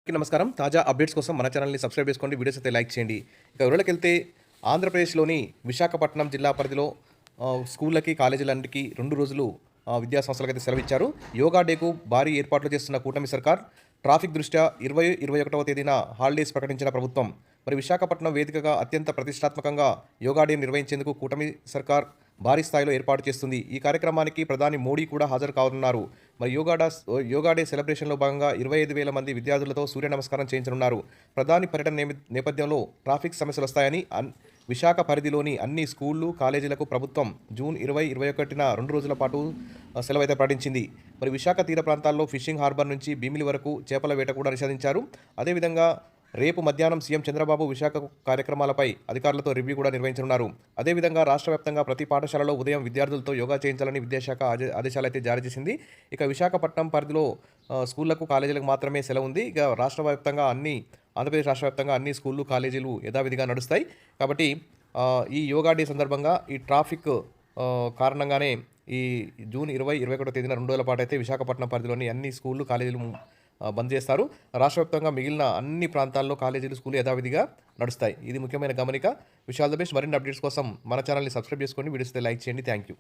నమస్కారం. తాజా అప్డేట్స్ కోసం మన ఛానల్‌ని సబ్స్క్రైబ్ చేసుకోండి. వీడియోస్ అయితే లైక్ చేయండి. ఇక వివరాలకెళ్తే ఆంధ్రప్రదేశ్‌లోని విశాఖపట్నం జిల్లా పరిధిలో స్కూళ్ళకి, కాలేజీలన్నిటికి 2 రోజులు విద్యా సంస్థలకైతే సెలవిచ్చారు. యోగా డేకు భారీ ఏర్పాట్లు చేస్తున్న కూటమి సర్కార్ ట్రాఫిక్ దృష్ట్యా 20, 21వ తేదీన హాలిడేస్ ప్రకటించిన ప్రభుత్వం మరి విశాఖపట్నం వేదికగా అత్యంత ప్రతిష్టాత్మకంగా యోగా డే నిర్వహించేందుకు కూటమి సర్కార్ భారీ స్థాయిలో ఏర్పాటు చేస్తుంది. ఈ కార్యక్రమానికి ప్రధాని మోడీ కూడా హాజరు కానున్నారు. మరి యోగా డే సెలబ్రేషన్లో భాగంగా 25,000 మంది విద్యార్థులతో సూర్య నమస్కారం చేయించనున్నారు. ప్రధాని పర్యటన నేపథ్యంలో ట్రాఫిక్ సమస్యలు వస్తాయని విశాఖ పరిధిలోని అన్ని స్కూళ్లు, కాలేజీలకు ప్రభుత్వం జూన్ 20, 21న 2 రోజుల పాటు సెలవైతే ప్రకటించింది. మరి విశాఖ తీర ప్రాంతాల్లో ఫిషింగ్ హార్బర్ నుంచి భీమిలి వరకు చేపల వేట కూడా నిషేధించారు. అదేవిధంగా రేపు మధ్యాహ్నం సీఎం చంద్రబాబు విశాఖ కార్యక్రమాలపై అధికారులతో రివ్యూ కూడా నిర్వహించనున్నారు. అదేవిధంగా రాష్ట్ర వ్యాప్తంగా ప్రతి పాఠశాలలో ఉదయం విద్యార్థులతో యోగా చేయించాలని విద్యాశాఖ ఆదేశాలు అయితే జారీ చేసింది. ఇక విశాఖపట్నం పరిధిలో స్కూళ్లకు, కాలేజీలకు మాత్రమే సెలవు ఉంది. ఇక ఆంధ్రప్రదేశ్ రాష్ట్ర వ్యాప్తంగా అన్ని స్కూళ్ళు, కాలేజీలు యథావిధిగా నడుస్తాయి. కాబట్టి ఈ యోగా డే సందర్భంగా ఈ ట్రాఫిక్ కారణంగానే ఈ జూన్ 20, 21 తేదీన 2 రోజుల పాటు అయితే విశాఖపట్నం పరిధిలోని అన్ని స్కూళ్ళు, కాలేజీలు బంద్ చేస్తారు. రాష్ట్ర వ్యాప్తంగా మిగిలిన అన్ని ప్రాంతాల్లో కాలేజీలు, స్కూళ్ళు యథావిధిగా నడుస్తాయి. ఇది ముఖ్యమైన గమనిక. Wish all the best. మరిన్ని అప్డేట్స్ కోసం మన ఛానల్ని సబ్స్క్రైబ్ చేసుకోండి. వీడియోస్ లైక్ చేయండి. Thank you.